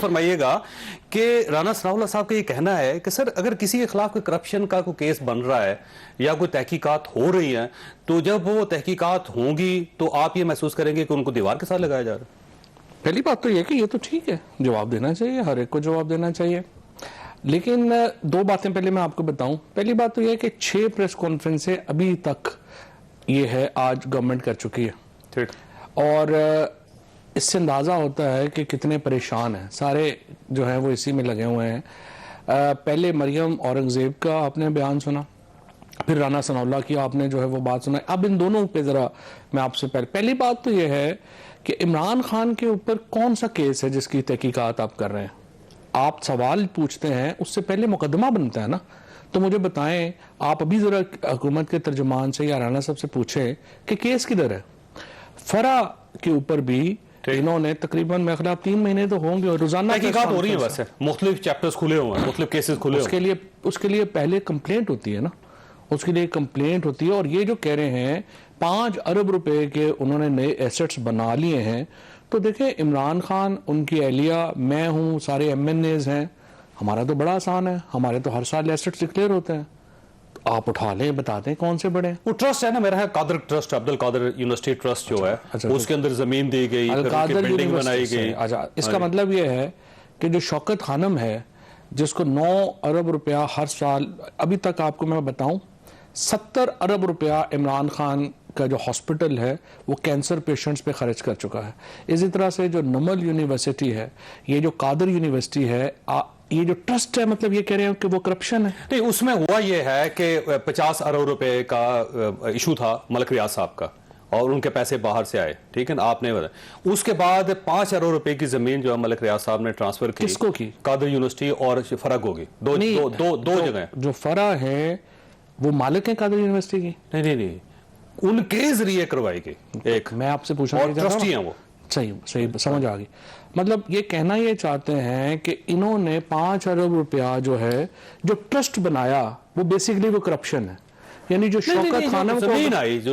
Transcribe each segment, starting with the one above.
फरमाइएगा कि राना सनाउल्लाह साहब का ये कहना है कि सर अगर किसी के खिलाफ कोई करप्शन का कोई केस बन रहा है या कोई तहकीकात हो रही हैं तो जब वो तहकीकात होंगी तो आप ये महसूस करेंगे कि उनको दीवार के साथ लगाया जा रहा है। पहली बात तो ये कि ये तो ठीक है, जवाब देना चाहिए, हर एक को जवाब देना चाहिए। लेकिन दो बातें पहले मैं आपको बताऊं। पहली बात तो ये कि 6 प्रेस कॉन्फ्रेंसें अभी तक ये है आज गवर्नमेंट कर चुकी है, ठीक, और इससे अंदाज़ा होता है कि कितने परेशान हैं सारे जो है वो इसी में लगे हुए हैं। पहले मरियम औरंगज़ेब का आपने बयान सुना, फिर राना सनाउल्लाह की आपने जो है वो बात सुना। अब इन दोनों पे ज़रा मैं आपसे पहली बात तो ये है कि इमरान खान के ऊपर कौन सा केस है जिसकी तहकीकात आप कर रहे हैं। आप सवाल पूछते हैं, उससे पहले मुकदमा बनता है ना। तो मुझे बताएं, आप अभी ज़रा हुकूमत के तर्जुमान से या राना साहब से पूछें कि केस किधर है। फरा के ऊपर भी इन्होंने तकरीबन मेरे ख्याल 3 महीने तो होंगे और रोजाना तहकीकात हो रही है, वैसे मुख्तलिफ चैप्टर्स खुले हुए हैं, मुख्तलिफ केसेस खुले हुए हैं। उसके लिए पहले कंप्लेंट होती है ना, उसके लिए कंप्लेंट होती है। और ये जो कह रहे हैं 5 अरब रुपए के उन्होंने नए एसेट्स बना लिए हैं, तो देखें इमरान खान, उनकी एहलिया, मैं हूँ, सारे MNAs हैं, हमारा तो बड़ा आसान है, हमारे तो हर साल एसेट्स डिक्लेयर होते हैं। तो आप उठा लें, बता दें कौन से बड़े। वो ट्रस्ट है ना मेरा, है Qadir trust, Abdul Qadir university trust जो है, उसके अंदर जमीन दी गई, बिल्डिंग बनाई गई। अच्छा, इसका मतलब ये है कि जो शौकत खानम है जिसको 9 अरब रुपया हर साल, अभी तक आपको मैं बताऊं 70 अरब रुपया इमरान खान का जो हॉस्पिटल है वो कैंसर पेशेंट्स पे खर्च कर चुका है। इसी तरह से जो नमल यूनिवर्सिटी है, ये जो कादर यूनिवर्सिटी है, ये जो ट्रस्ट है, मतलब ये कह रहे हैं कि वो करप्शन है। नहीं, उसमें हुआ ये है कि 50 अरब रुपए का इशू था मलिक रियाज साहब का और उनके पैसे बाहर से आए, ठीक है ना, आपने बताया। उसके बाद 5 अरब रुपए की जमीन जो है मलिक रियाज साहब ने ट्रांसफर की। किसको की? कादर यूनिवर्सिटी और फराग होगी, दो जगह। जो फरा है वो मालिक है कादर यूनिवर्सिटी की? नहीं, उनके जरिए करवाई गई। एक मैं आपसे पूछना, ट्रस्टी हैं वो। सही समझ आ गई। मतलब ये कहना ये चाहते हैं कि इन्होंने 5 अरब रुपया जो है जो ट्रस्ट बनाया वो बेसिकली वो करप्शन है। यानी जो शौकत खानम को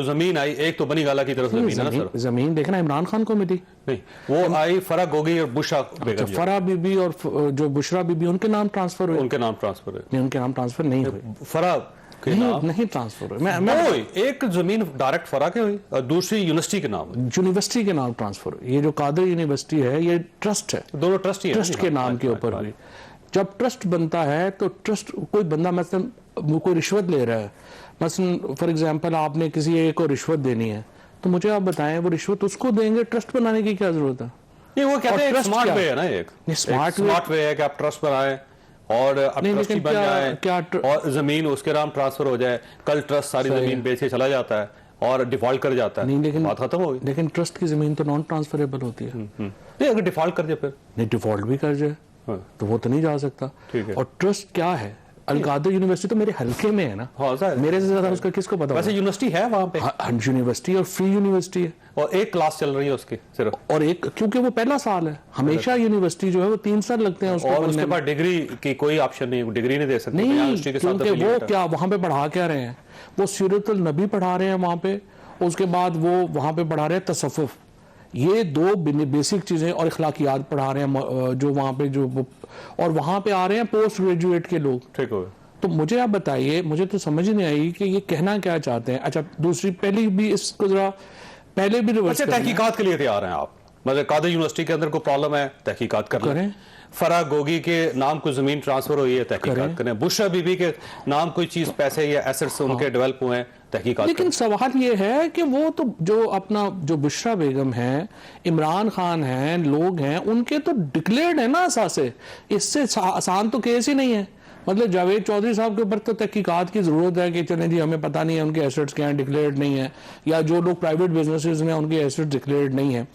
जमीन आई, एक तो बनी गाला की तरफ जमीन है ना सर। जमीन देखना इमरान खान को मिली नहीं, वो आई फरा गोगी और बुशरा बेगम। फरा बीबी और जो बुशरा बीबी उनके नाम ट्रांसफर हुए? उनके नाम ट्रांसफर है। उनके नाम ट्रांसफर नहीं हुए, फरा नहीं ट्रांसफर हुई। एक जमीन डायरेक्ट फरा के हुई और दूसरी यूनिवर्सिटी के नाम, यूनिवर्सिटी के नाम ट्रांसफर हुई। ये जो कादर यूनिवर्सिटी है ये ट्रस्ट है, दोनों ट्रस्ट ही ट्रस्ट के नाम के ऊपर हुई। जब ट्रस्ट बनता है तो ट्रस्ट, कोई बंदा मतलब कोई रिश्वत ले रहा है, मसलन फॉर एग्जांपल आपने किसी एक को रिश्वत देनी है, तो मुझे आप बताएं वो रिश्वत उसको देंगे, ट्रस्ट बनाने की क्या जरूरत है? ये वो कहते हैं स्मार्ट वे है ना, एक स्मार्ट वे है कि आप ट्रस्ट बनाएं और ट्रस्टी बन जाए और जमीन उसके नाम ट्रांसफर हो जाए। कल ट्रस्ट सारी जमीन बेच के चला जाता है और डिफॉल्ट कर जाता है, लेकिन बात खत्म हो गई। लेकिन ट्रस्ट की जमीन तो नॉन ट्रांसफरेबल होती है। नहीं, अगर डिफॉल्ट कर जाए, फिर नहीं डिफॉल्ट भी कर जाए तो वो तो नहीं जा सकता। और ट्रस्ट क्या है? अलकादर यूनिवर्सिटी तो मेरे हल्के में है ना। हाँ, मेरे से ज्यादा उसका किसको पता? वैसे यूनिवर्सिटी है वहां पे, यूनिवर्सिटी और फ्री यूनिवर्सिटी है, और एक क्लास चल रही है उसकी सिर्फ, और एक, क्योंकि वो पहला साल है। हमेशा यूनिवर्सिटी जो है वो 3 साल लगते हैं उसको, और उसके बाद डिग्री की कोई ऑप्शन नहीं, डिग्री नहीं दे सकते। नहीं, क्योंकि वो क्या वहां पे पढ़ा क्या रहे हैं? वो सीरतुल नबी पढ़ा रहे हैं वहां पे, उसके बाद वो वहां पे पढ़ा रहे हैं तसव्वुफ, ये 2 बेसिक चीजें, और इखलाकियात पढ़ा रहे हैं जो वहां पे जो, और वहां पे आ रहे हैं पोस्ट ग्रेजुएट के लोग। ठीक हो, तो मुझे आप बताइए, मुझे तो समझ नहीं आई कि ये कहना क्या चाहते हैं। अच्छा, दूसरी पहली भी इसको जरा पहले भी रिवर्स तहकीकात के लिए तैयार हैं आप? मतलब कादर यूनिवर्सिटी के अंदर कोई प्रॉब्लम है, तहकीकात करें। फरा गोगी के नाम कोई जमीन ट्रांसफर हुई है, तहकीकात करें। बुशरा बीबी के नाम कोई चीज, पैसे या एसेट्स उनके डेवलप हुए हैं, तहकीकात। लेकिन सवाल ये है कि वो तो जो अपना जो बुशरा बेगम है, इमरान खान हैं, लोग हैं, उनके तो डिक्लेयर्ड है ना असासे। इससे आसान तो केस ही नहीं है। मतलब जावेद चौधरी साहब के ऊपर तो तहकीकात की जरूरत है कि चलें जी हमें पता नहीं है उनके एसेट्स क्या हैं, डिक्लेयर्ड नहीं है, या जो लोग प्राइवेट बिजनेसेस में उनके एसेट्स डिक्लेयर्ड नहीं है।